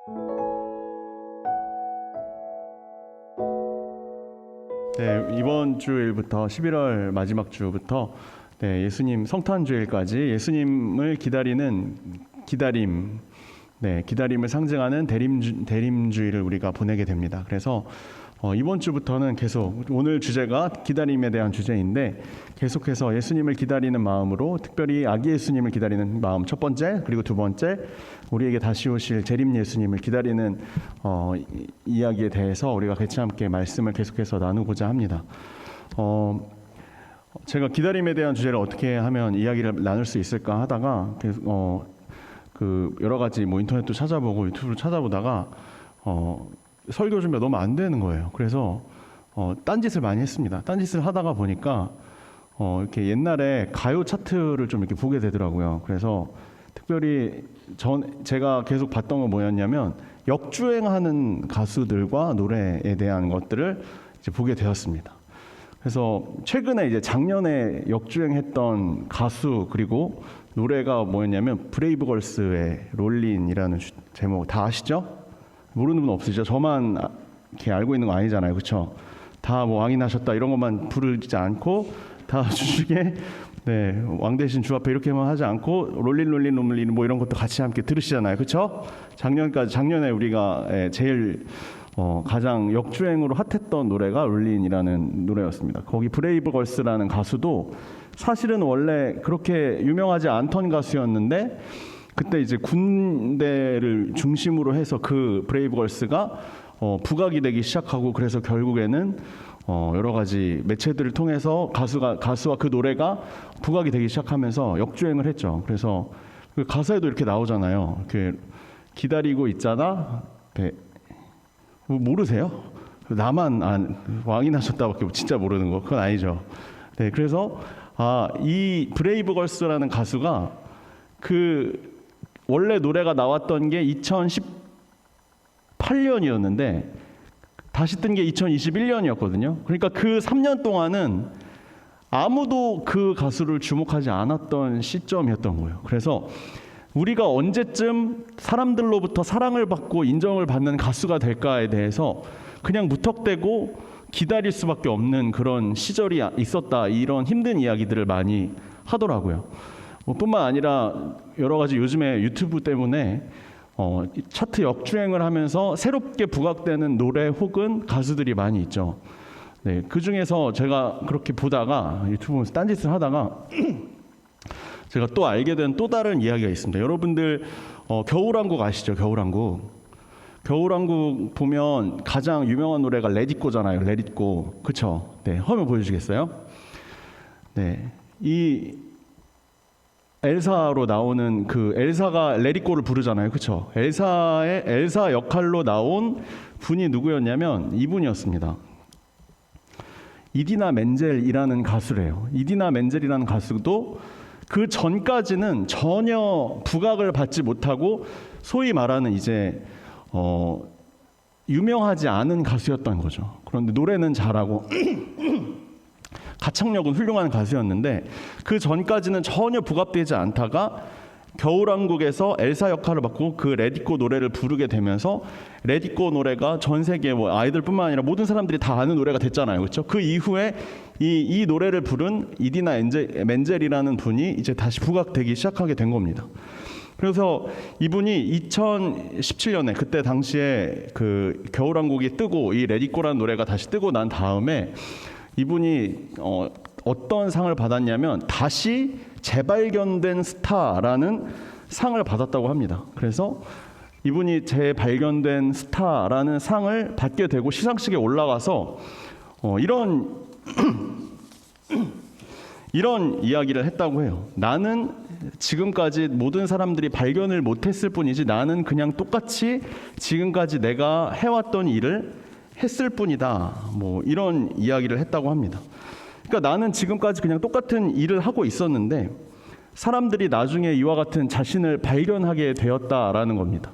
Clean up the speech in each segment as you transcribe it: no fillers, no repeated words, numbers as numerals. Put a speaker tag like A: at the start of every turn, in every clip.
A: 네, 이번 주일부터 11월 마지막 주부터 예수님 성탄주일까지 예수님을 기다리는 기다림, 기다림을 상징하는 대림주일을 우리가 보내게 됩니다. 그래서 이번 주부터는 계속 오늘 주제가 기다림에 대한 주제인데 계속해서 예수님을 기다리는 마음으로, 특별히 아기 예수님을 기다리는 마음 첫 번째, 그리고 두 번째 우리에게 다시 오실 재림 예수님을 기다리는 이야기에 대해서 우리가 같이 함께 말씀을 계속해서 나누고자 합니다. 제가 기다림에 대한 주제를 어떻게 하면 이야기를 나눌 수 있을까 하다가 여러 가지 인터넷도 찾아보고 유튜브를 찾아보다가 설교 준비가 너무 안 되는 거예요. 그래서 딴짓을 많이 했습니다. 딴짓을 하다가 보니까 이렇게 옛날에 가요 차트를 좀 이렇게 보게 되더라고요. 그래서 특별히 제가 계속 봤던 건 뭐였냐면 역주행하는 가수들과 노래에 대한 것들을 이제 보게 되었습니다. 그래서 최근에 이제 작년에 역주행했던 가수 그리고 노래가 뭐였냐면 브레이브걸스의 롤린이라는 제목 다 아시죠? 모르는 분 없으시죠? 저만 이렇게 알고 있는 거 아니잖아요, 그렇죠? 다 왕이 나셨다 이런 것만 부르지 않고 다 주중에 왕 대신 주 앞에 이렇게만 하지 않고 롤린 이런 것도 같이 함께 들으시잖아요, 그렇죠? 작년에 우리가 제일 가장 역주행으로 핫했던 노래가 롤린이라는 노래였습니다. 거기 브레이브걸스라는 가수도 사실은 원래 그렇게 유명하지 않던 가수였는데 그때 이제 군대를 중심으로 해서 그 브레이브걸스가 부각이 되기 시작하고, 그래서 결국에는 여러 가지 매체들을 통해서 가수와 그 노래가 부각이 되기 시작하면서 역주행을 했죠. 그래서 그 가사에도 이렇게 나오잖아요. 이렇게 기다리고 있잖아. 모르세요? 나만 왕이 나셨다밖에 진짜 모르는 거 그건 아니죠. 그래서 이 브레이브걸스라는 가수가 원래 노래가 나왔던 게 2018년이었는데 다시 뜬 게 2021년이었거든요. 그러니까 그 3년 동안은 아무도 그 가수를 주목하지 않았던 시점이었던 거예요. 그래서 우리가 언제쯤 사람들로부터 사랑을 받고 인정을 받는 가수가 될까에 대해서 그냥 무턱대고 기다릴 수밖에 없는 그런 시절이 있었다, 이런 힘든 이야기들을 많이 하더라고요. 뿐만 아니라 여러 가지 요즘에 유튜브 때문에 차트 역주행을 하면서 새롭게 부각되는 노래 혹은 가수들이 많이 있죠. 그 중에서 제가 그렇게 보다가 유튜브 보면서 딴짓을 하다가 제가 또 알게 된 또 다른 이야기가 있습니다. 여러분들 겨울왕국 아시죠? 겨울왕국 보면 가장 유명한 노래가 레디꼬잖아요. 레디꼬, 그렇죠? 화면 보여주시겠어요? 이 엘사로 나오는 엘사가 레디꼬를 부르잖아요, 그렇죠? 엘사 역할로 나온 분이 누구였냐면 이분이었습니다. 이디나 멘젤이라는 가수래요. 이디나 멘젤이라는 가수도 그 전까지는 전혀 부각을 받지 못하고 소위 말하는 이제 유명하지 않은 가수였던 거죠. 그런데 노래는 잘하고 가창력은 훌륭한 가수였는데 그 전까지는 전혀 부각되지 않다가 겨울왕국에서 엘사 역할을 맡고 그 레디꼬 노래를 부르게 되면서 레디꼬 노래가 전 세계 아이들뿐만 아니라 모든 사람들이 다 아는 노래가 됐잖아요, 그렇죠? 그 이후에 이 노래를 부른 이디나 멘젤이라는 분이 이제 다시 부각되기 시작하게 된 겁니다. 그래서 이분이 2017년에 그때 당시에 그 겨울왕국이 뜨고 이 레디꼬라는 노래가 다시 뜨고 난 다음에 이분이 어떤 상을 받았냐면 다시 재발견된 스타라는 상을 받았다고 합니다. 그래서 이분이 재발견된 스타라는 상을 받게 되고 시상식에 올라가서 이런 이야기를 했다고 해요. 나는 지금까지 모든 사람들이 발견을 못했을 뿐이지 나는 그냥 똑같이 지금까지 내가 해왔던 일을 했을 뿐이다. 이런 이야기를 했다고 합니다. 그러니까 나는 지금까지 그냥 똑같은 일을 하고 있었는데 사람들이 나중에 이와 같은 자신을 발견하게 되었다라는 겁니다.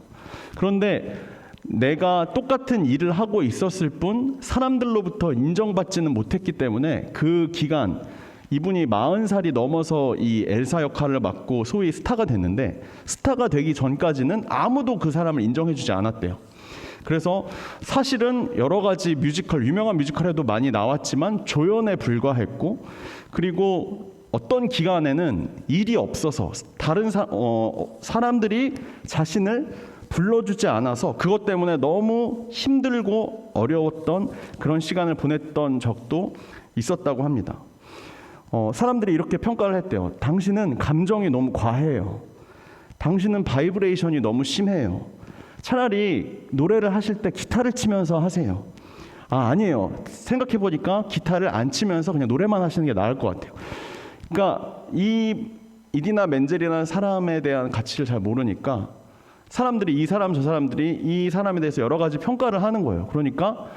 A: 그런데 내가 똑같은 일을 하고 있었을 뿐 사람들로부터 인정받지는 못했기 때문에 그 기간, 이분이 40살이 넘어서 이 엘사 역할을 맡고 소위 스타가 됐는데, 스타가 되기 전까지는 아무도 그 사람을 인정해주지 않았대요. 그래서 사실은 여러 가지 뮤지컬, 유명한 뮤지컬에도 많이 나왔지만 조연에 불과했고, 그리고 어떤 기간에는 일이 없어서 다른 사람들이 자신을 불러주지 않아서 그것 때문에 너무 힘들고 어려웠던 그런 시간을 보냈던 적도 있었다고 합니다. 사람들이 이렇게 평가를 했대요. 당신은 감정이 너무 과해요. 당신은 바이브레이션이 너무 심해요. 차라리 노래를 하실 때 기타를 치면서 하세요. 아니에요. 생각해 보니까 기타를 안 치면서 그냥 노래만 하시는 게 나을 것 같아요. 그러니까 이 이디나 멘젤이라는 사람에 대한 가치를 잘 모르니까 사람들이 이 사람들이 이 사람에 대해서 여러 가지 평가를 하는 거예요. 그러니까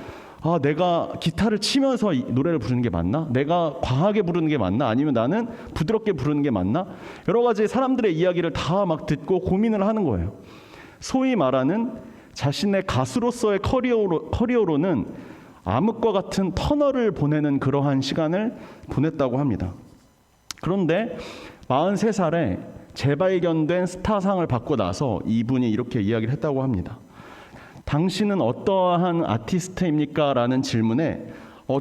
A: 내가 기타를 치면서 노래를 부르는 게 맞나? 내가 과하게 부르는 게 맞나? 아니면 나는 부드럽게 부르는 게 맞나? 여러 가지 사람들의 이야기를 다 막 듣고 고민을 하는 거예요. 소위 말하는 자신의 가수로서의 커리어로는 암흑과 같은 터널을 보내는 그러한 시간을 보냈다고 합니다. 그런데 43살에 재발견된 스타상을 받고 나서 이분이 이렇게 이야기를 했다고 합니다. 당신은 어떠한 아티스트입니까? 라는 질문에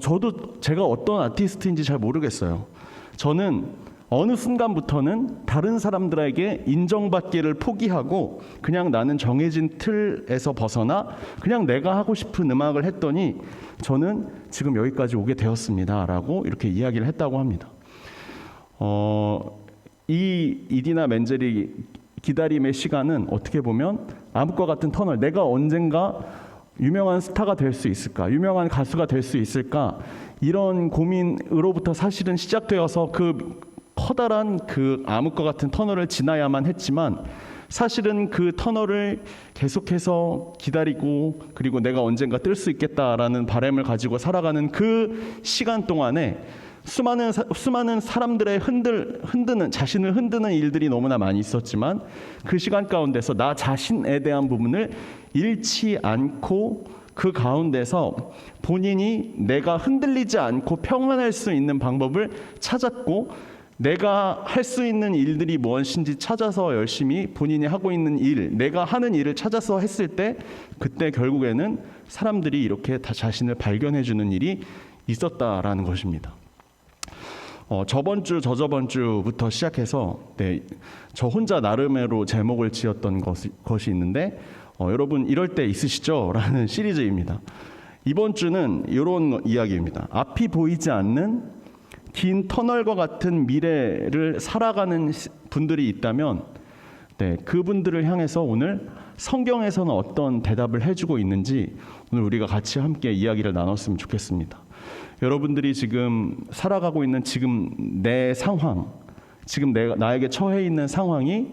A: 저도 제가 어떤 아티스트인지 잘 모르겠어요. 저는 어느 순간부터는 다른 사람들에게 인정받기를 포기하고 그냥 나는 정해진 틀에서 벗어나 그냥 내가 하고 싶은 음악을 했더니 저는 지금 여기까지 오게 되었습니다. 라고 이렇게 이야기를 했다고 합니다. 이 이디나 멘젤이 기다림의 시간은 어떻게 보면 암흑과 같은 터널, 내가 언젠가 유명한 스타가 될 수 있을까, 유명한 가수가 될 수 있을까, 이런 고민으로부터 사실은 시작되어서 그 커다란 그 암흑과 같은 터널을 지나야만 했지만, 사실은 그 터널을 계속해서 기다리고 그리고 내가 언젠가 뜰 수 있겠다라는 바람을 가지고 살아가는 그 시간 동안에 수많은 사람들의 자신을 흔드는 일들이 너무나 많이 있었지만, 그 시간 가운데서 나 자신에 대한 부분을 잃지 않고 그 가운데서 본인이 내가 흔들리지 않고 평안할 수 있는 방법을 찾았고, 내가 할 수 있는 일들이 무엇인지 찾아서 열심히 본인이 하고 있는 일, 내가 하는 일을 찾아서 했을 때, 그때 결국에는 사람들이 이렇게 다 자신을 발견해 주는 일이 있었다라는 것입니다. 저번 주, 저저번 주부터 시작해서 저 혼자 나름대로 제목을 지었던 것이 있는데, 여러분 이럴 때 있으시죠? 라는 시리즈입니다. 이번 주는 이런 이야기입니다. 앞이 보이지 않는 긴 터널과 같은 미래를 살아가는 분들이 있다면, 그분들을 향해서 오늘 성경에서는 어떤 대답을 해주고 있는지 오늘 우리가 같이 함께 이야기를 나눴으면 좋겠습니다. 여러분들이 지금 살아가고 있는 지금 내 상황, 지금 나에게 처해 있는 상황이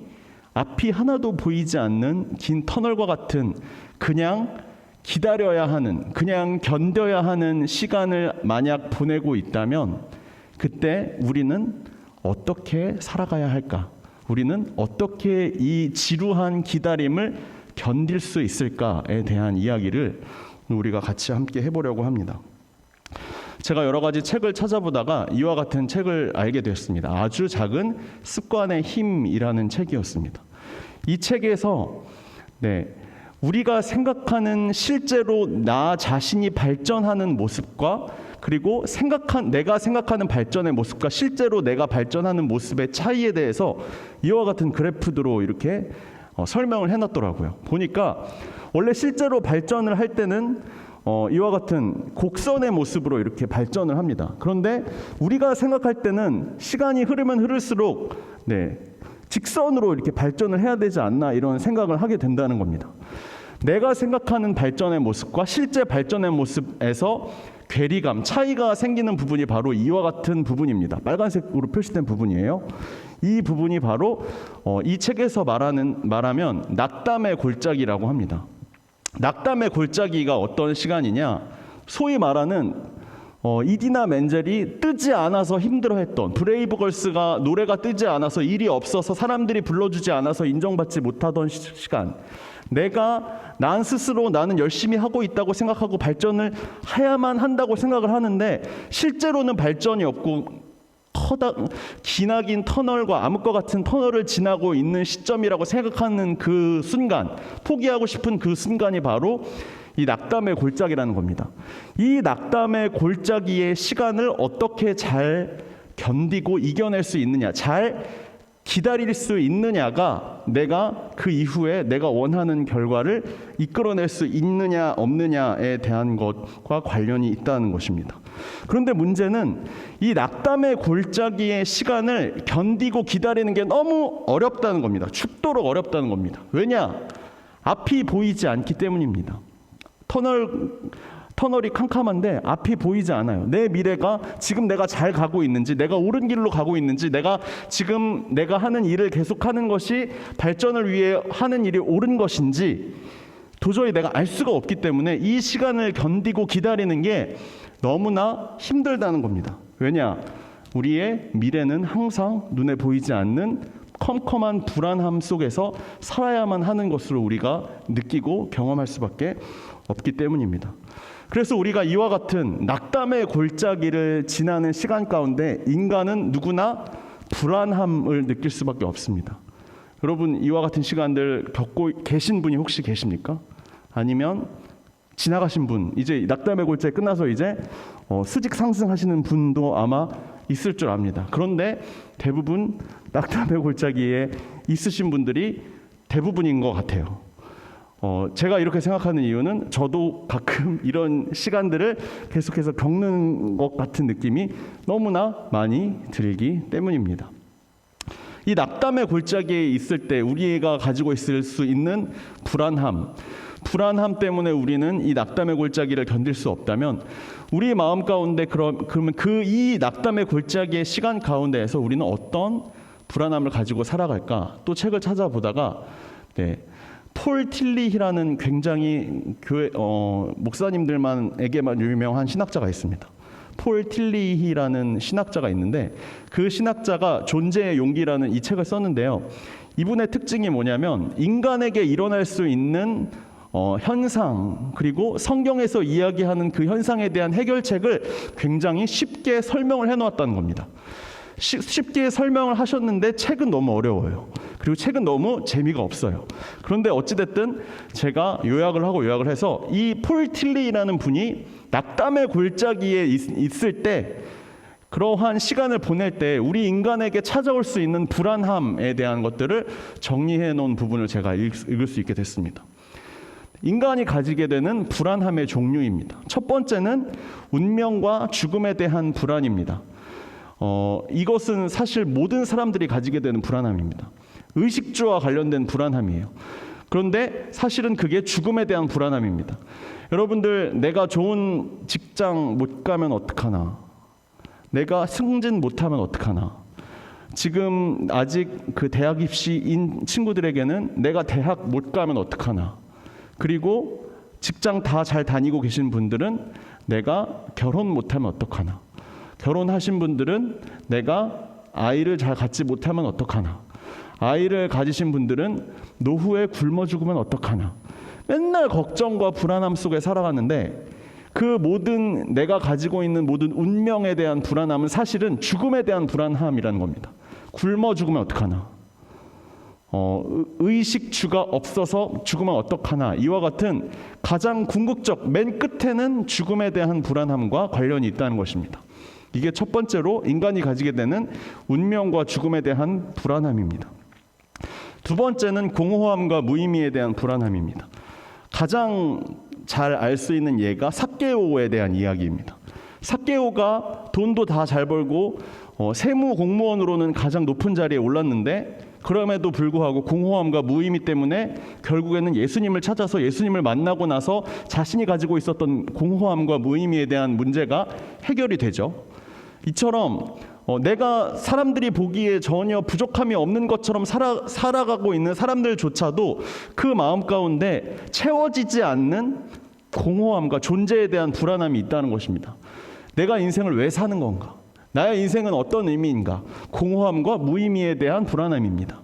A: 앞이 하나도 보이지 않는 긴 터널과 같은, 그냥 기다려야 하는, 그냥 견뎌야 하는 시간을 만약 보내고 있다면, 그때 우리는 어떻게 살아가야 할까? 우리는 어떻게 이 지루한 기다림을 견딜 수 있을까에 대한 이야기를 우리가 같이 함께 해보려고 합니다. 제가 여러 가지 책을 찾아보다가 이와 같은 책을 알게 되었습니다. 아주 작은 습관의 힘이라는 책이었습니다. 이 책에서 우리가 생각하는 실제로 나 자신이 발전하는 모습과, 그리고 내가 생각하는 발전의 모습과 실제로 내가 발전하는 모습의 차이에 대해서 이와 같은 그래프로 이렇게 설명을 해놨더라고요. 보니까 원래 실제로 발전을 할 때는 이와 같은 곡선의 모습으로 이렇게 발전을 합니다. 그런데 우리가 생각할 때는 시간이 흐르면 흐를수록 직선으로 이렇게 발전을 해야 되지 않나, 이런 생각을 하게 된다는 겁니다. 내가 생각하는 발전의 모습과 실제 발전의 모습에서 괴리감, 차이가 생기는 부분이 바로 이와 같은 부분입니다. 빨간색으로 표시된 부분이에요. 이 부분이 바로 이 책에서 말하면 낙담의 골짜기라고 합니다. 낙담의 골짜기가 어떤 시간이냐, 소위 말하는 이디나 멘젤이 뜨지 않아서 힘들어했던, 브레이브걸스가 노래가 뜨지 않아서, 일이 없어서 사람들이 불러주지 않아서 인정받지 못하던 시간, 난 스스로 나는 열심히 하고 있다고 생각하고 발전을 해야만 한다고 생각을 하는데 실제로는 발전이 없고 기나긴 터널과 암흑과 같은 터널을 지나고 있는 시점이라고 생각하는 그 순간, 포기하고 싶은 그 순간이 바로 이 낙담의 골짜기라는 겁니다. 이 낙담의 골짜기의 시간을 어떻게 잘 견디고 이겨낼 수 있느냐, 잘 기다릴 수 있느냐가 내가 그 이후에 내가 원하는 결과를 이끌어낼 수 있느냐 없느냐에 대한 것과 관련이 있다는 것입니다. 그런데 문제는 이 낙담의 골짜기의 시간을 견디고 기다리는 게 너무 어렵다는 겁니다. 죽도록 어렵다는 겁니다. 왜냐? 앞이 보이지 않기 때문입니다. 터널이 캄캄한데 앞이 보이지 않아요. 내 미래가 지금 내가 잘 가고 있는지, 내가 옳은 길로 가고 있는지, 내가 지금 내가 하는 일을 계속하는 것이 발전을 위해 하는 일이 옳은 것인지 도저히 내가 알 수가 없기 때문에 이 시간을 견디고 기다리는 게 너무나 힘들다는 겁니다. 왜냐? 우리의 미래는 항상 눈에 보이지 않는 컴컴한 불안함 속에서 살아야만 하는 것으로 우리가 느끼고 경험할 수밖에 없기 때문입니다. 그래서 우리가 이와 같은 낙담의 골짜기를 지나는 시간 가운데 인간은 누구나 불안함을 느낄 수밖에 없습니다. 여러분, 이와 같은 시간들 겪고 계신 분이 혹시 계십니까? 아니면 지나가신 분, 이제 낙담의 골짜기 끝나서 이제 수직 상승하시는 분도 아마 있을 줄 압니다. 그런데 대부분 낙담의 골짜기에 있으신 분들이 대부분인 것 같아요. 제가 이렇게 생각하는 이유는 저도 가끔 이런 시간들을 계속해서 겪는 것 같은 느낌이 너무나 많이 들기 때문입니다. 이 낙담의 골짜기에 있을 때 우리가 가지고 있을 수 있는 불안함 때문에 우리는 이 낙담의 골짜기를 견딜 수 없다면 우리 마음 가운데 그러면 이 낙담의 골짜기의 시간 가운데에서 우리는 어떤 불안함을 가지고 살아갈까? 또 책을 찾아보다가 폴 틸리히라는 굉장히 목사님들에게만 유명한 신학자가 있습니다. 폴 틸리히라는 신학자가 있는데 그 신학자가 존재의 용기라는 이 책을 썼는데요. 이분의 특징이 뭐냐면 인간에게 일어날 수 있는 현상, 그리고 성경에서 이야기하는 그 현상에 대한 해결책을 굉장히 쉽게 설명을 해놓았다는 겁니다. 쉽게 설명을 하셨는데 책은 너무 어려워요. 그리고 책은 너무 재미가 없어요. 그런데 어찌됐든 제가 요약을 해서 이 폴 틸리라는 분이 낙담의 골짜기에 있을 때, 그러한 시간을 보낼 때 우리 인간에게 찾아올 수 있는 불안함에 대한 것들을 정리해 놓은 부분을 제가 읽을 수 있게 됐습니다. 인간이 가지게 되는 불안함의 종류입니다. 첫 번째는 운명과 죽음에 대한 불안입니다. 이것은 사실 모든 사람들이 가지게 되는 불안함입니다. 의식주와 관련된 불안함이에요. 그런데 사실은 그게 죽음에 대한 불안함입니다. 여러분들, 내가 좋은 직장 못 가면 어떡하나? 내가 승진 못하면 어떡하나? 지금 아직 그 대학 입시인 친구들에게는 내가 대학 못 가면 어떡하나? 그리고 직장 다 잘 다니고 계신 분들은 내가 결혼 못하면 어떡하나? 결혼하신 분들은 내가 아이를 잘 갖지 못하면 어떡하나? 아이를 가지신 분들은 노후에 굶어 죽으면 어떡하나? 맨날 걱정과 불안함 속에 살아가는데 그 모든 내가 가지고 있는 모든 운명에 대한 불안함은 사실은 죽음에 대한 불안함이라는 겁니다. 굶어 죽으면 어떡하나? 의식주가 없어서 죽으면 어떡하나? 이와 같은 가장 궁극적, 맨 끝에는 죽음에 대한 불안함과 관련이 있다는 것입니다. 이게 첫 번째로 인간이 가지게 되는 운명과 죽음에 대한 불안함입니다. 두 번째는 공허함과 무의미에 대한 불안함입니다. 가장 잘 알 수 있는 예가 삭개오에 대한 이야기입니다. 삭개오가 돈도 다 잘 벌고 세무 공무원으로는 가장 높은 자리에 올랐는데 그럼에도 불구하고 공허함과 무의미 때문에 결국에는 예수님을 찾아서 예수님을 만나고 나서 자신이 가지고 있었던 공허함과 무의미에 대한 문제가 해결이 되죠. 이처럼 내가 사람들이 보기에 전혀 부족함이 없는 것처럼 살아가고 있는 사람들조차도 그 마음 가운데 채워지지 않는 공허함과 존재에 대한 불안함이 있다는 것입니다. 내가 인생을 왜 사는 건가? 나의 인생은 어떤 의미인가? 공허함과 무의미에 대한 불안함입니다.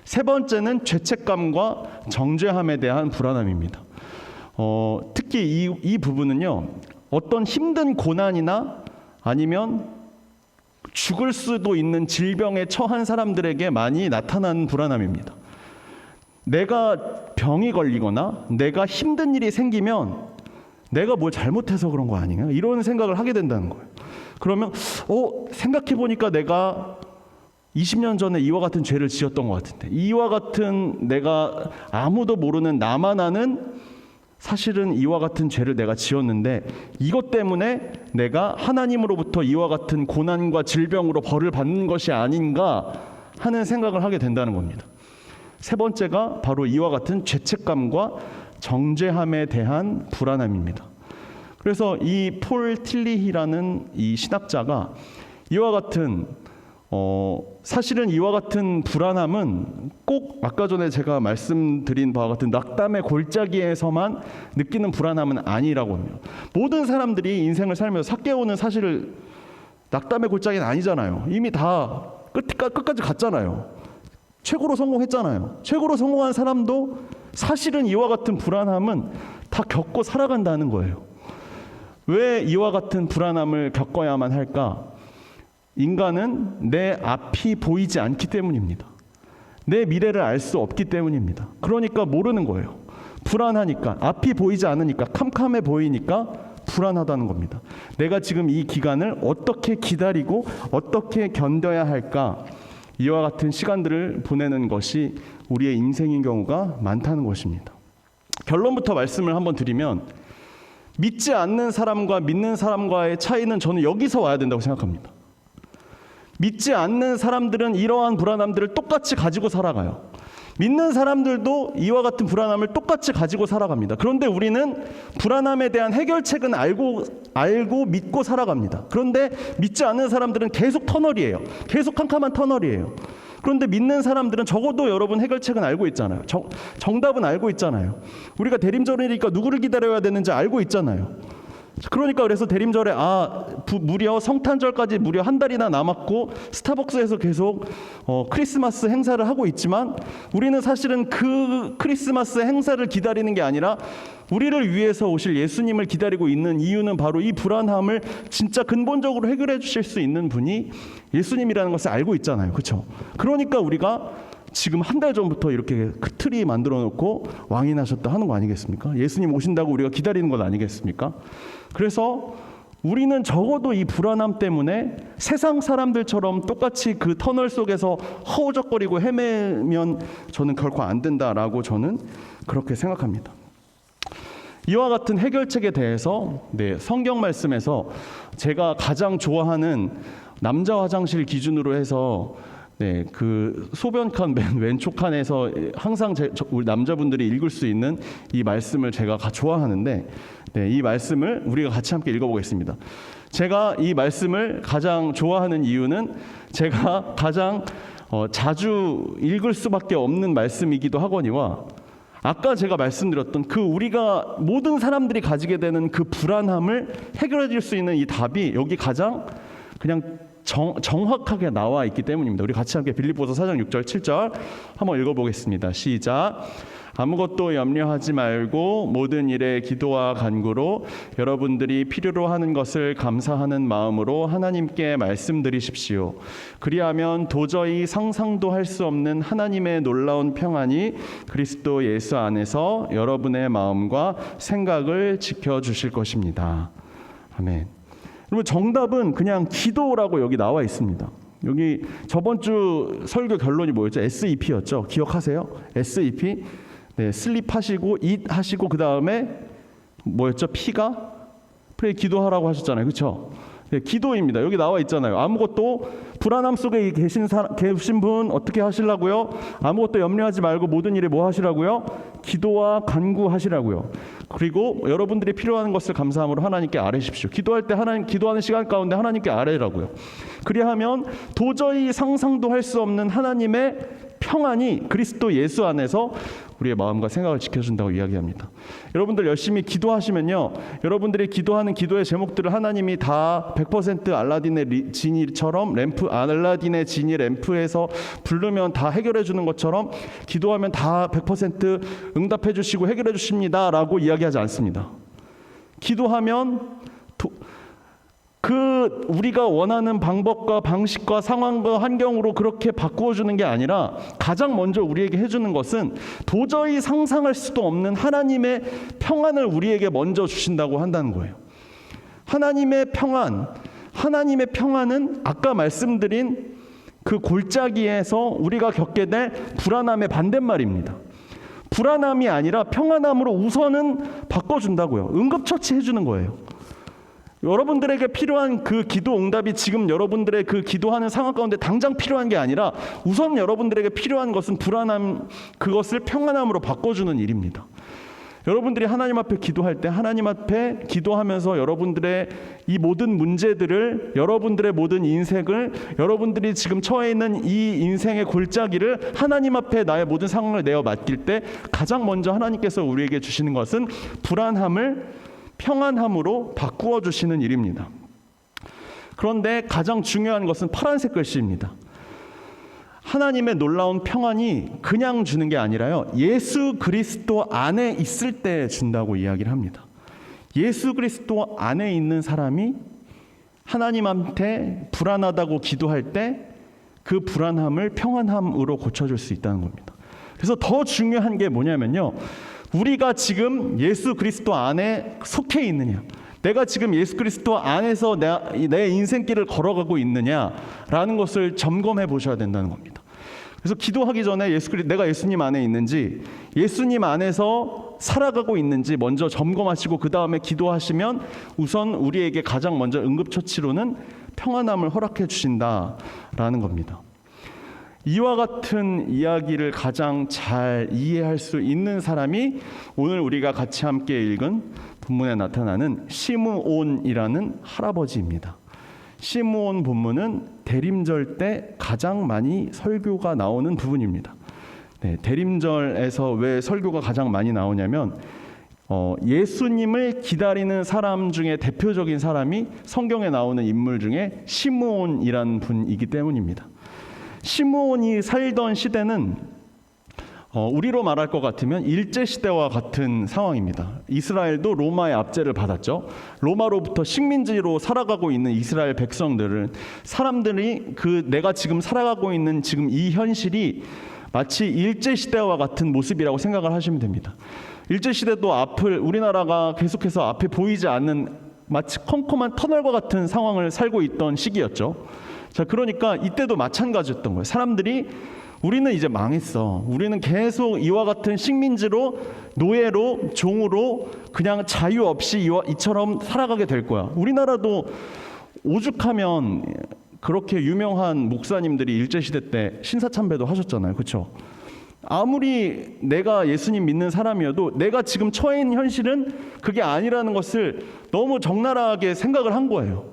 A: 세 번째는 죄책감과 정죄함에 대한 불안함입니다. 특히 이 부분은요, 어떤 힘든 고난이나 아니면 죽을 수도 있는 질병에 처한 사람들에게 많이 나타나는 불안함입니다. 내가 병이 걸리거나 내가 힘든 일이 생기면 내가 뭘 잘못해서 그런 거 아닌가? 이런 생각을 하게 된다는 거예요. 그러면 생각해 보니까 내가 20년 전에 이와 같은 죄를 지었던 것 같은데, 이와 같은 내가 아무도 모르는 나만 아는 사실은 이와 같은 죄를 내가 지었는데 이것 때문에 내가 하나님으로부터 이와 같은 고난과 질병으로 벌을 받는 것이 아닌가 하는 생각을 하게 된다는 겁니다. 세 번째가 바로 이와 같은 죄책감과 정죄함에 대한 불안함입니다. 그래서 이 폴 틸리히라는 이 신학자가 이와 같은 사실은 이와 같은 불안함은 꼭 아까 전에 제가 말씀드린 바와 같은 낙담의 골짜기에서만 느끼는 불안함은 아니라고 합니다. 모든 사람들이 인생을 살면서 삭개오는 사실을 낙담의 골짜기는 아니잖아요. 이미 다 끝까지 갔잖아요. 최고로 성공했잖아요. 최고로 성공한 사람도 사실은 이와 같은 불안함은 다 겪고 살아간다는 거예요. 왜 이와 같은 불안함을 겪어야만 할까? 인간은 내 앞이 보이지 않기 때문입니다. 내 미래를 알 수 없기 때문입니다. 그러니까 모르는 거예요. 불안하니까, 앞이 보이지 않으니까, 캄캄해 보이니까 불안하다는 겁니다. 내가 지금 이 기간을 어떻게 기다리고 어떻게 견뎌야 할까? 이와 같은 시간들을 보내는 것이 우리의 인생인 경우가 많다는 것입니다. 결론부터 말씀을 한번 드리면, 믿지 않는 사람과 믿는 사람과의 차이는 저는 여기서 와야 된다고 생각합니다. 믿지 않는 사람들은 이러한 불안함들을 똑같이 가지고 살아가요. 믿는 사람들도 이와 같은 불안함을 똑같이 가지고 살아갑니다. 그런데 우리는 불안함에 대한 해결책은 알고 믿고 살아갑니다. 그런데 믿지 않는 사람들은 계속 터널이에요. 계속 캄캄한 터널이에요. 그런데 믿는 사람들은 적어도 여러분 해결책은 알고 있잖아요. 정답은 알고 있잖아요. 우리가 대림절이니까 누구를 기다려야 되는지 알고 있잖아요. 그러니까 그래서 대림절에 무려 성탄절까지 무려 한 달이나 남았고 스타벅스에서 계속 크리스마스 행사를 하고 있지만, 우리는 사실은 그 크리스마스 행사를 기다리는 게 아니라 우리를 위해서 오실 예수님을 기다리고 있는 이유는 바로 이 불안함을 진짜 근본적으로 해결해 주실 수 있는 분이 예수님이라는 것을 알고 있잖아요. 그렇죠? 그러니까 우리가 지금 한 달 전부터 이렇게 트리 만들어 놓고 왕이 나셨다 하는 거 아니겠습니까? 예수님 오신다고 우리가 기다리는 것 아니겠습니까? 그래서 우리는 적어도 이 불안함 때문에 세상 사람들처럼 똑같이 그 터널 속에서 허우적거리고 헤매면 저는 결코 안 된다라고 저는 그렇게 생각합니다. 이와 같은 해결책에 대해서 성경 말씀에서 제가 가장 좋아하는 남자 화장실 기준으로 해서 그 소변칸 맨 왼쪽 칸에서 항상 우리 남자분들이 읽을 수 있는 이 말씀을 제가 좋아하는데, 이 말씀을 우리가 같이 함께 읽어보겠습니다. 제가 이 말씀을 가장 좋아하는 이유는 제가 가장 자주 읽을 수밖에 없는 말씀이기도 하거니와, 아까 제가 말씀드렸던 그 우리가 모든 사람들이 가지게 되는 그 불안함을 해결해 줄 수 있는 이 답이 여기 가장 그냥 정확하게 나와 있기 때문입니다. 우리 같이 함께 빌립보서 4장 6절 7절 한번 읽어보겠습니다. 시작. 아무것도 염려하지 말고 모든 일에 기도와 간구로 여러분들이 필요로 하는 것을 감사하는 마음으로 하나님께 말씀드리십시오. 그리하면 도저히 상상도 할 수 없는 하나님의 놀라운 평안이 그리스도 예수 안에서 여러분의 마음과 생각을 지켜주실 것입니다. 아멘. 여러분, 정답은 그냥 기도라고 여기 나와 있습니다. 여기 저번 주 설교 결론이 뭐였죠? SEP였죠. 기억하세요? SEP. 슬립 하시고 eat 하시고 그 다음에 뭐였죠? P가 프레이 기도하라고 하셨잖아요. 그렇죠? 기도입니다. 여기 나와 있잖아요. 아무것도 불안함 속에 계신 분 어떻게 하시라고요? 아무것도 염려하지 말고 모든 일에 뭐 하시라고요? 기도와 간구하시라고요. 그리고 여러분들이 필요한 것을 감사함으로 하나님께 아뢰십시오. 기도할 때 기도하는 시간 가운데 하나님께 아뢰라고요. 그리하면 도저히 상상도 할 수 없는 하나님의 평안이 그리스도 예수 안에서 우리의 마음과 생각을 지켜준다고 이야기합니다. 여러분들 열심히 기도하시면요, 여러분들이 기도하는 기도의 제목들을 하나님이 다 100% 알라딘의 지니처럼 알라딘의 지니 램프에서 부르면 다 해결해 주는 것처럼 기도하면 다 100% 응답해 주시고 해결해 주십니다라고 이야기하지 않습니다. 기도하면 우리가 원하는 방법과 방식과 상황과 환경으로 그렇게 바꾸어 주는 게 아니라 가장 먼저 우리에게 해주는 것은 도저히 상상할 수도 없는 하나님의 평안을 우리에게 먼저 주신다고 한다는 거예요. 하나님의 평안은 아까 말씀드린 그 골짜기에서 우리가 겪게 될 불안함의 반대말입니다. 불안함이 아니라 평안함으로 우선은 바꿔준다고요. 응급처치 해주는 거예요. 여러분들에게 필요한 그 기도 응답이 지금 여러분들의 그 기도하는 상황 가운데 당장 필요한 게 아니라 우선 여러분들에게 필요한 것은 불안함, 그것을 평안함으로 바꿔주는 일입니다. 여러분들이 하나님 앞에 기도할 때 하나님 앞에 기도하면서 여러분들의 이 모든 문제들을, 여러분들의 모든 인생을, 여러분들이 지금 처해 있는 이 인생의 골짜기를 하나님 앞에 나의 모든 상황을 내어 맡길 때 가장 먼저 하나님께서 우리에게 주시는 것은 불안함을 평안함으로 바꾸어 주시는 일입니다. 그런데 가장 중요한 것은 파란색 글씨입니다. 하나님의 놀라운 평안이 그냥 주는 게 아니라요, 예수 그리스도 안에 있을 때 준다고 이야기를 합니다. 예수 그리스도 안에 있는 사람이 하나님한테 불안하다고 기도할 때 그 불안함을 평안함으로 고쳐줄 수 있다는 겁니다. 그래서 더 중요한 게 뭐냐면요, 우리가 지금 예수 그리스도 안에 속해 있느냐, 내가 지금 예수 그리스도 안에서 내 인생길을 걸어가고 있느냐라는 것을 점검해 보셔야 된다는 겁니다. 그래서 기도하기 전에 내가 예수님 안에 있는지, 예수님 안에서 살아가고 있는지 먼저 점검하시고 그 다음에 기도하시면 우선 우리에게 가장 먼저 응급처치로는 평안함을 허락해 주신다라는 겁니다. 이와 같은 이야기를 가장 잘 이해할 수 있는 사람이 오늘 우리가 같이 함께 읽은 본문에 나타나는 시므온이라는 할아버지입니다. 시므온 본문은 대림절 때 가장 많이 설교가 나오는 부분입니다. 대림절에서 왜 설교가 가장 많이 나오냐면 예수님을 기다리는 사람 중에 대표적인 사람이 성경에 나오는 인물 중에 시므온이라는 분이기 때문입니다. 시므온이 살던 시대는 우리로 말할 것 같으면 일제시대와 같은 상황입니다. 이스라엘도 로마의 압제를 받았죠. 로마로부터 식민지로 살아가고 있는 이스라엘 백성들은, 사람들이 내가 지금 살아가고 있는 지금 이 현실이 마치 일제시대와 같은 모습이라고 생각을 하시면 됩니다. 일제시대도 우리나라가 계속해서 앞에 보이지 않는 마치 컴컴한 터널과 같은 상황을 살고 있던 시기였죠. 자, 그러니까 이때도 마찬가지였던 거예요. 사람들이 우리는 이제 망했어. 우리는 계속 이와 같은 식민지로, 노예로, 종으로 그냥 자유 없이 이처럼 살아가게 될 거야. 우리나라도 오죽하면 그렇게 유명한 목사님들이 일제시대 때 신사참배도 하셨잖아요. 그렇죠? 아무리 내가 예수님 믿는 사람이어도 내가 지금 처해 있는 현실은 그게 아니라는 것을 너무 적나라하게 생각을 한 거예요.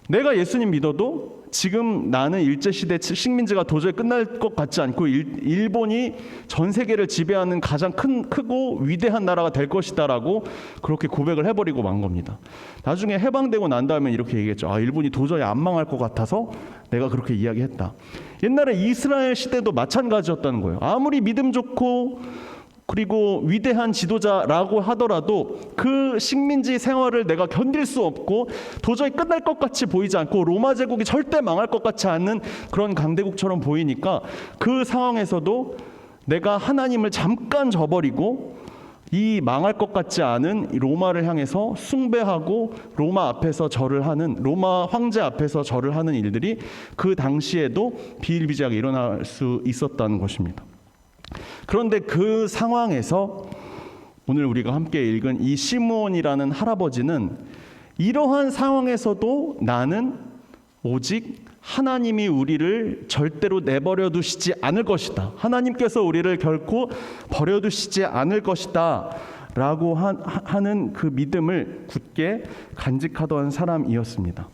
A: 내가 예수님 믿어도 지금 나는 일제시대 식민지가 도저히 끝날 것 같지 않고 일본이 전 세계를 지배하는 가장 크고 위대한 나라가 될 것이다라고 그렇게 고백을 해버리고 만 겁니다. 나중에 해방되고 난 다음에 이렇게 얘기했죠. 일본이 도저히 안 망할 것 같아서 내가 그렇게 이야기했다. 옛날에 이스라엘 시대도 마찬가지였다는 거예요. 아무리 믿음 좋고 그리고 위대한 지도자라고 하더라도 그 식민지 생활을 내가 견딜 수 없고 도저히 끝날 것 같이 보이지 않고 로마 제국이 절대 망할 것 같지 않은 그런 강대국처럼 보이니까 그 상황에서도 내가 하나님을 잠깐 저버리고 이 망할 것 같지 않은 로마를 향해서 숭배하고 로마 앞에서 절을 하는, 로마 황제 앞에서 절을 하는 일들이 그 당시에도 비일비재하게 일어날 수 있었다는 것입니다. 그런데 그 상황에서 오늘 우리가 함께 읽은 이 시므온이라는 할아버지는 이러한 상황에서도 나는 오직 하나님이 우리를 절대로 내버려 두시지 않을 것이다, 하나님께서 우리를 결코 버려두시지 않을 것이다 라고 하는 그 믿음을 굳게 간직하던 사람이었습니다.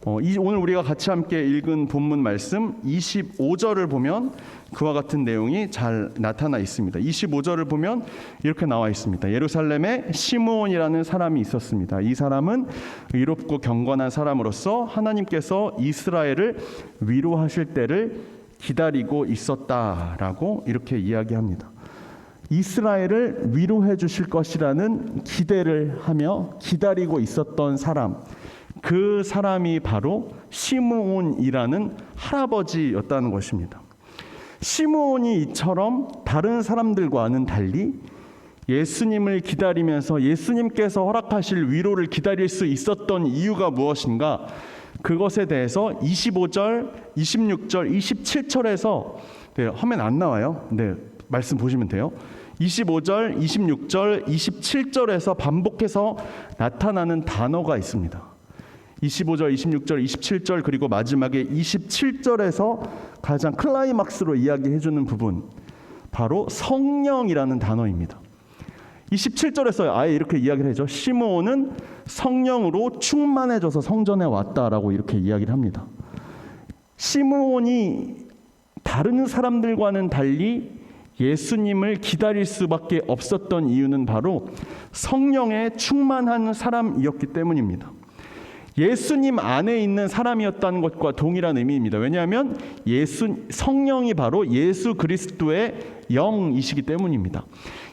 A: 오늘 우리가 같이 함께 읽은 본문 말씀 25절을 보면 그와 같은 내용이 잘 나타나 있습니다. 25절을 보면 이렇게 나와 있습니다. 예루살렘에 시므온이라는 사람이 있었습니다. 이 사람은 의롭고 경건한 사람으로서 하나님께서 이스라엘을 위로하실 때를 기다리고 있었다라고 이렇게 이야기합니다. 이스라엘을 위로해 주실 것이라는 기대를 하며 기다리고 있었던 사람, 그 사람이 바로 시므온이라는 할아버지였다는 것입니다. 시므온이 이처럼 다른 사람들과는 달리 예수님을 기다리면서 예수님께서 허락하실 위로를 기다릴 수 있었던 이유가 무엇인가? 그것에 대해서 25절, 26절, 27절에서 화면 안 나와요. 네, 말씀 보시면 돼요. 25절, 26절, 27절에서 반복해서 나타나는 단어가 있습니다. 25절, 26절, 27절 그리고 마지막에 27절에서 가장 클라이막스로 이야기해주는 부분, 바로 성령이라는 단어입니다. 27절에서 아예 이렇게 이야기를 해줘. 시므온은 성령으로 충만해져서 성전에 왔다라고 이렇게 이야기를 합니다. 시므온이 다른 사람들과는 달리 예수님을 기다릴 수밖에 없었던 이유는 바로 성령에 충만한 사람이었기 때문입니다. 예수님 안에 있는 사람이었다는 것과 동일한 의미입니다. 왜냐하면 성령이 바로 예수 그리스도의 영이시기 때문입니다.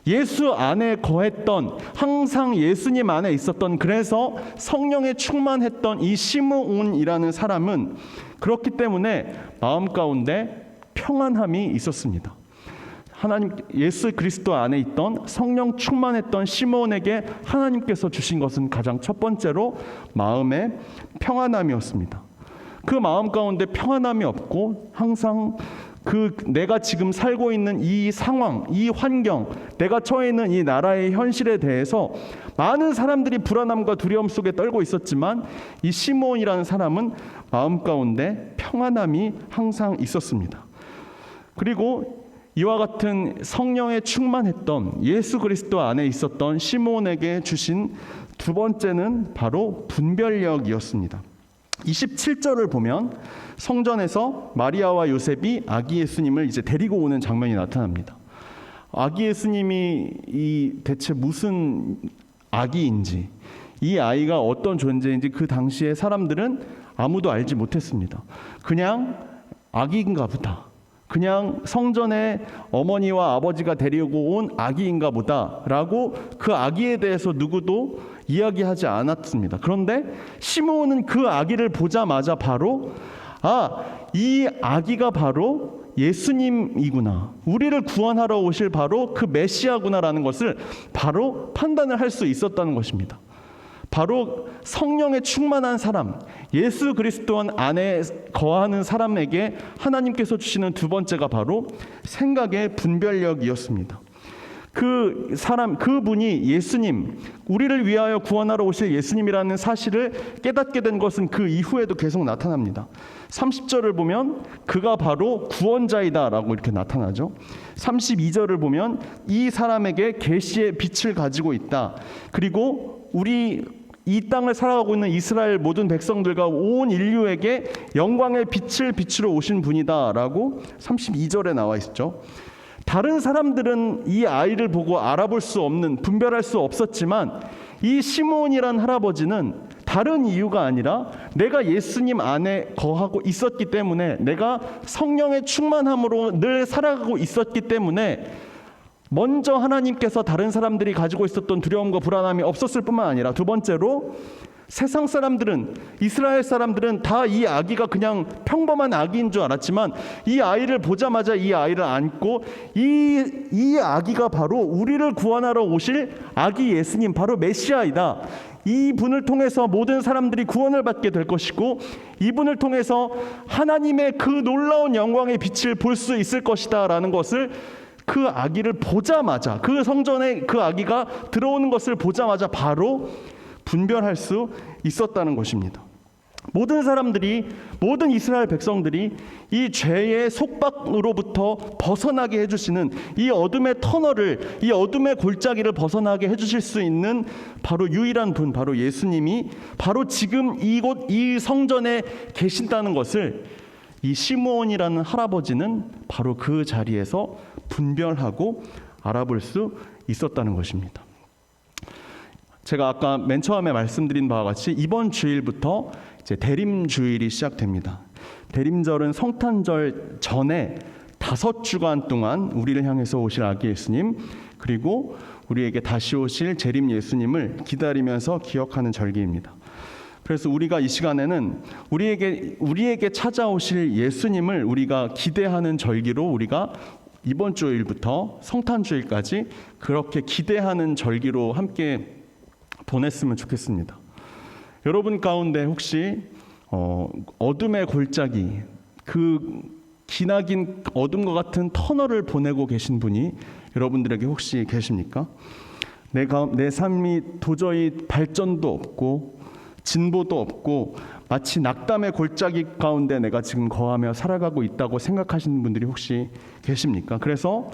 A: 예수 안에 거했던, 항상 예수님 안에 있었던, 그래서 성령에 충만했던 이 시므온이라는 사람은 그렇기 때문에 마음 가운데 평안함이 있었습니다. 하나님, 예수 그리스도 안에 있던 성령 충만했던 시므온에게 하나님께서 주신 것은 가장 첫 번째로 마음의 평안함이었습니다. 그 마음 가운데 평안함이 없고 항상 내가 지금 살고 있는 이 상황, 이 환경, 내가 처해 있는 이 나라의 현실에 대해서 많은 사람들이 불안함과 두려움 속에 떨고 있었지만 이 시므온이라는 사람은 마음 가운데 평안함이 항상 있었습니다. 그리고 이와 같은 성령에 충만했던 예수 그리스도 안에 있었던 시므온에게 주신 두 번째는 바로 분별력이었습니다. 27절을 보면 성전에서 마리아와 요셉이 아기 예수님을 이제 데리고 오는 장면이 나타납니다. 아기 예수님이 대체 무슨 아기인지, 이 아이가 어떤 존재인지 그 당시에 사람들은 아무도 알지 못했습니다. 그냥 아기인가 보다, 그냥 성전에 어머니와 아버지가 데리고 온 아기인가 보다라고 그 아기에 대해서 누구도 이야기하지 않았습니다. 그런데 시므온은 그 아기를 보자마자 바로 이 아기가 바로 예수님이구나, 우리를 구원하러 오실 바로 그 메시아구나라는 것을 바로 판단을 할 수 있었다는 것입니다. 바로 성령에 충만한 사람, 예수 그리스도 안에 거하는 사람에게 하나님께서 주시는 두 번째가 바로 생각의 분별력이었습니다. 그분이 예수님, 우리를 위하여 구원하러 오실 예수님이라는 사실을 깨닫게 된 것은 그 이후에도 계속 나타납니다. 30절을 보면 그가 바로 구원자이다 라고 이렇게 나타나죠. 32절을 보면 이 사람에게 계시의 빛을 가지고 있다. 그리고 이 땅을 살아가고 있는 이스라엘 모든 백성들과 온 인류에게 영광의 빛을 비추러 오신 분이다 라고 32절에 나와 있죠. 다른 사람들은 이 아이를 보고 알아볼 수 없는, 분별할 수 없었지만 이 시므온이란 할아버지는 다른 이유가 아니라 내가 예수님 안에 거하고 있었기 때문에, 내가 성령의 충만함으로 늘 살아가고 있었기 때문에 먼저 하나님께서 다른 사람들이 가지고 있었던 두려움과 불안함이 없었을 뿐만 아니라, 두 번째로 세상 사람들은, 이스라엘 사람들은 다 이 아기가 그냥 평범한 아기인 줄 알았지만 이 아이를 보자마자 이 아이를 안고 이 아기가 바로 우리를 구원하러 오실 아기 예수님, 바로 메시아이다. 이분을 통해서 모든 사람들이 구원을 받게 될 것이고 이분을 통해서 하나님의 그 놀라운 영광의 빛을 볼 수 있을 것이다 라는 것을 그 아기를 보자마자, 그 성전에 그 아기가 들어오는 것을 보자마자 바로 분별할 수 있었다는 것입니다. 모든 사람들이, 모든 이스라엘 백성들이 이 죄의 속박으로부터 벗어나게 해주시는 이 어둠의 터널을, 이 어둠의 골짜기를 벗어나게 해주실 수 있는 바로 유일한 분, 바로 예수님이 바로 지금 이곳 이 성전에 계신다는 것을 이 시므온이라는 할아버지는 바로 그 자리에서 분별하고 알아볼 수 있었다는 것입니다. 제가 아까 맨 처음에 말씀드린 바와 같이 이번 주일부터 이제 대림주일이 시작됩니다. 대림절은 성탄절 전에 5주간 동안 우리를 향해서 오실 아기 예수님, 그리고 우리에게 다시 오실 재림 예수님을 기다리면서 기억하는 절기입니다. 그래서 우리가 이 시간에는 우리에게 찾아오실 예수님을 우리가 기대하는 절기로 우리가 이번 주일부터 성탄주일까지 그렇게 기대하는 절기로 함께 보냈으면 좋겠습니다. 여러분 가운데 혹시 어둠의 골짜기, 그 기나긴 어둠과 같은 터널을 보내고 계신 분이 여러분들에게 혹시 계십니까? 내 삶이 도저히 발전도 없고 진보도 없고 마치 낙담의 골짜기 가운데 내가 지금 거하며 살아가고 있다고 생각하시는 분들이 혹시 계십니까? 그래서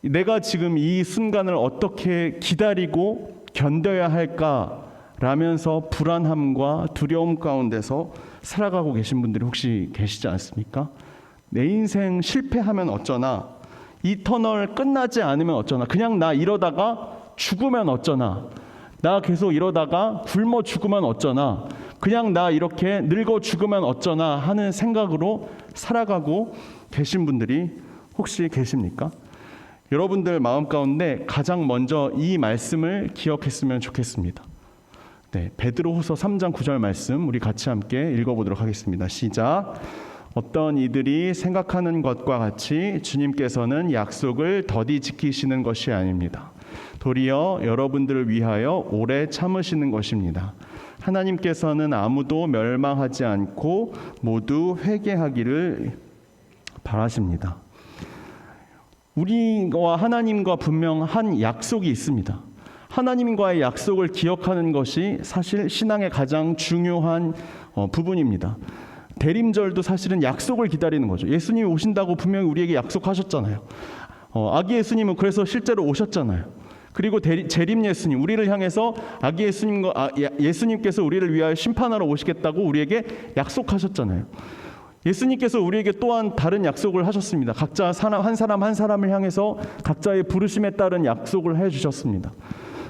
A: 내가 지금 이 순간을 어떻게 기다리고 견뎌야 할까라면서 불안함과 두려움 가운데서 살아가고 계신 분들이 혹시 계시지 않습니까? 내 인생 실패하면 어쩌나, 이 터널 끝나지 않으면 어쩌나, 그냥 나 이러다가 죽으면 어쩌나, 나 계속 이러다가 굶어 죽으면 어쩌나, 그냥 나 이렇게 늙어 죽으면 어쩌나 하는 생각으로 살아가고 계신 분들이 혹시 계십니까? 여러분들 마음 가운데 가장 먼저 이 말씀을 기억했으면 좋겠습니다. 네, 베드로후서 3장 9절 말씀 우리 같이 함께 읽어보도록 하겠습니다. 시작. 어떤 이들이 생각하는 것과 같이 주님께서는 약속을 더디 지키시는 것이 아닙니다. 도리어 여러분들을 위하여 오래 참으시는 것입니다. 하나님께서는 아무도 멸망하지 않고 모두 회개하기를 바라십니다. 우리와 하나님과 분명 한 약속이 있습니다. 하나님과의 약속을 기억하는 것이 사실 신앙의 가장 중요한 부분입니다. 대림절도 사실은 약속을 기다리는 거죠. 예수님이 오신다고 분명히 우리에게 약속하셨잖아요. 아기 예수님은 그래서 실제로 오셨잖아요. 그리고 재림 예수님, 우리를 향해서 아기 예수님께서 우리를 위하여 심판하러 오시겠다고 우리에게 약속하셨잖아요. 예수님께서 우리에게 또한 다른 약속을 하셨습니다. 각자 한 사람을 향해서 각자의 부르심에 따른 약속을 해주셨습니다.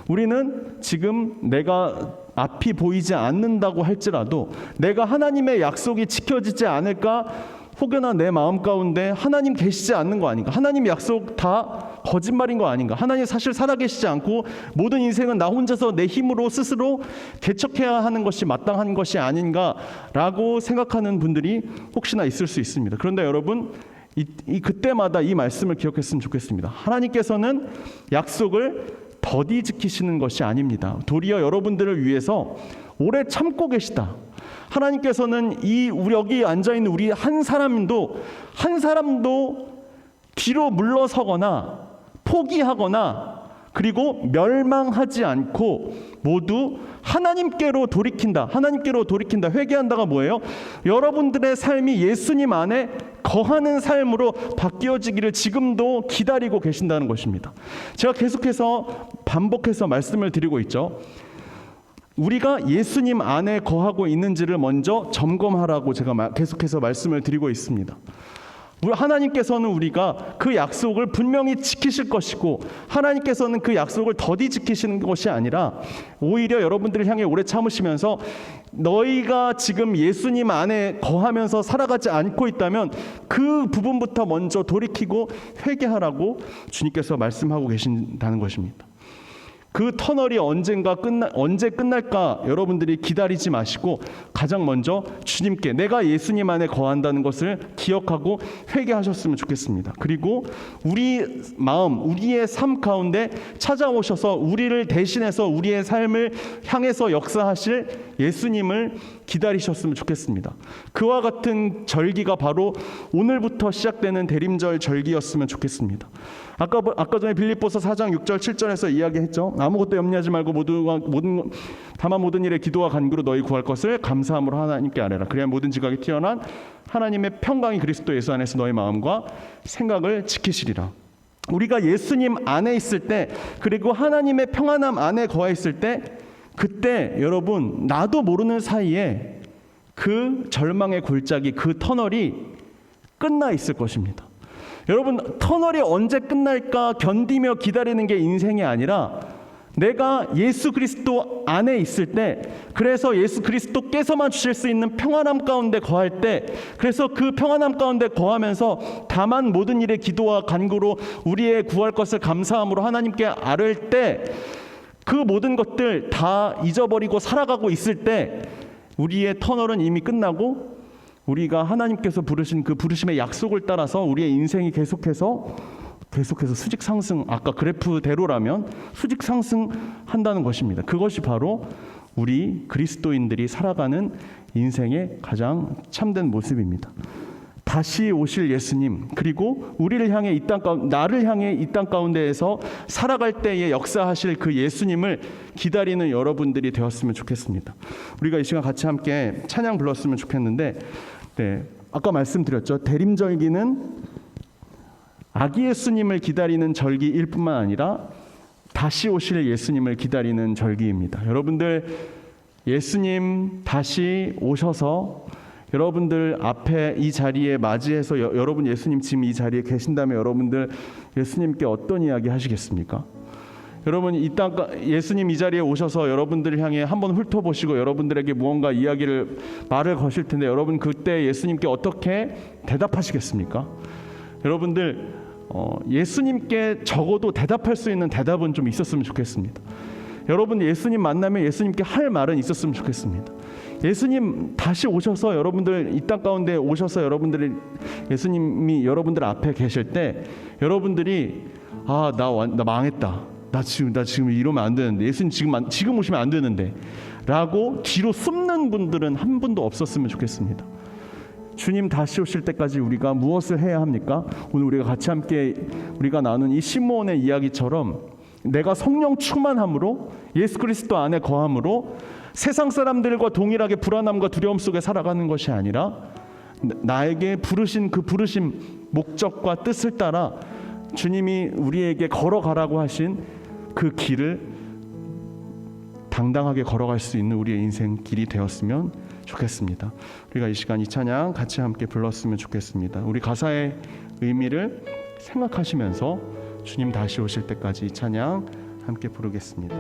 A: 우리는 지금 내가 앞이 보이지 않는다고 할지라도 내가 하나님의 약속이 지켜지지 않을까, 혹여나 내 마음 가운데 하나님 계시지 않는 거 아닌가, 하나님 약속 다 거짓말인 거 아닌가, 하나님 사실 살아계시지 않고 모든 인생은 나 혼자서 내 힘으로 스스로 개척해야 하는 것이 마땅한 것이 아닌가라고 생각하는 분들이 혹시나 있을 수 있습니다. 그런데 여러분, 그때마다 이 말씀을 기억했으면 좋겠습니다. 하나님께서는 약속을 더디 지키시는 것이 아닙니다. 도리어 여러분들을 위해서 오래 참고 계시다. 하나님께서는 여기 앉아있는 우리 한 사람도 뒤로 물러서거나 포기하거나 그리고 멸망하지 않고 모두 하나님께로 돌이킨다. 회개한다가 뭐예요? 여러분들의 삶이 예수님 안에 거하는 삶으로 바뀌어지기를 지금도 기다리고 계신다는 것입니다. 제가 계속해서 반복해서 말씀을 드리고 있죠. 우리가 예수님 안에 거하고 있는지를 먼저 점검하라고 제가 계속해서 말씀을 드리고 있습니다. 하나님께서는 우리가 그 약속을 분명히 지키실 것이고, 하나님께서는 그 약속을 더디 지키시는 것이 아니라 오히려 여러분들을 향해 오래 참으시면서 너희가 지금 예수님 안에 거하면서 살아가지 않고 있다면 그 부분부터 먼저 돌이키고 회개하라고 주님께서 말씀하고 계신다는 것입니다. 그 터널이 언제 끝날까 여러분들이 기다리지 마시고 가장 먼저 주님께, 내가 예수님 안에 거한다는 것을 기억하고 회개하셨으면 좋겠습니다. 그리고 우리의 삶 가운데 찾아오셔서 우리를 대신해서 우리의 삶을 향해서 역사하실 예수님을 기다리셨으면 좋겠습니다. 그와 같은 절기가 바로 오늘부터 시작되는 대림절 절기였으면 좋겠습니다. 아까 전에 빌립보서 4장 6절 7절에서 이야기했죠. 아무것도 염려하지 말고 다만 모든 일에 기도와 간구로 너희 구할 것을 감사함으로 하나님께 아뢰라. 그래야 모든 지각이 튀어난 하나님의 평강이 그리스도 예수 안에서 너희 마음과 생각을 지키시리라. 우리가 예수님 안에 있을 때, 그리고 하나님의 평안함 안에 거해 있을 때, 그때 여러분 나도 모르는 사이에 그 절망의 골짜기, 그 터널이 끝나 있을 것입니다. 여러분, 터널이 언제 끝날까 견디며 기다리는 게 인생이 아니라 내가 예수 그리스도 안에 있을 때, 그래서 예수 그리스도께서만 주실 수 있는 평안함 가운데 거할 때, 그래서 그 평안함 가운데 거하면서 다만 모든 일에 기도와 간구로 우리의 구할 것을 감사함으로 하나님께 아뢰을 때, 그 모든 것들 다 잊어버리고 살아가고 있을 때 우리의 터널은 이미 끝나고 우리가 하나님께서 부르신 그 부르심의 약속을 따라서 우리의 인생이 계속해서 수직 상승, 아까 그래프대로라면 수직 상승한다는 것입니다. 그것이 바로 우리 그리스도인들이 살아가는 인생의 가장 참된 모습입니다. 다시 오실 예수님, 그리고 우리를 향해 이 땅 가운데, 나를 향해 이 땅 가운데에서 살아갈 때에 역사하실 그 예수님을 기다리는 여러분들이 되었으면 좋겠습니다. 우리가 이 시간 같이 함께 찬양 불렀으면 좋겠는데, 아까 말씀드렸죠. 대림절기는 아기 예수님을 기다리는 절기일 뿐만 아니라 다시 오실 예수님을 기다리는 절기입니다. 여러분들, 예수님 다시 오셔서 여러분들 앞에 이 자리에 맞이해서 여러분 예수님 지금 이 자리에 계신다면 여러분들 예수님께 어떤 이야기 하시겠습니까? 여러분 예수님 이 자리에 오셔서 여러분들을 향해 한번 훑어보시고 여러분들에게 무언가 말을 거실 텐데 여러분 그때 예수님께 어떻게 대답하시겠습니까? 여러분들 예수님께 적어도 대답할 수 있는 대답은 좀 있었으면 좋겠습니다. 여러분 예수님 만나면 예수님께 할 말은 있었으면 좋겠습니다. 예수님 다시 오셔서 여러분들 이 땅 가운데 오셔서 여러분들이 예수님이 여러분들 앞에 계실 때 여러분들이 나 망했다. 나 지금 이러면 안 되는데 예수님 지금 오시면 안 되는데 라고 뒤로 숨는 분들은 한 분도 없었으면 좋겠습니다. 주님 다시 오실 때까지 우리가 무엇을 해야 합니까? 오늘 우리가 같이 함께 우리가 나눈 이 시므온의 이야기처럼 내가 성령 충만함으로 예수 그리스도 안에 거함으로 세상 사람들과 동일하게 불안함과 두려움 속에 살아가는 것이 아니라 나에게 부르신 그 부르심 목적과 뜻을 따라 주님이 우리에게 걸어가라고 하신 그 길을 당당하게 걸어갈 수 있는 우리의 인생 길이 되었으면 좋겠습니다. 우리가 이 시간 이 찬양 같이 함께 불렀으면 좋겠습니다. 우리 가사의 의미를 생각하시면서 주님 다시 오실 때까지 이 찬양 함께 부르겠습니다.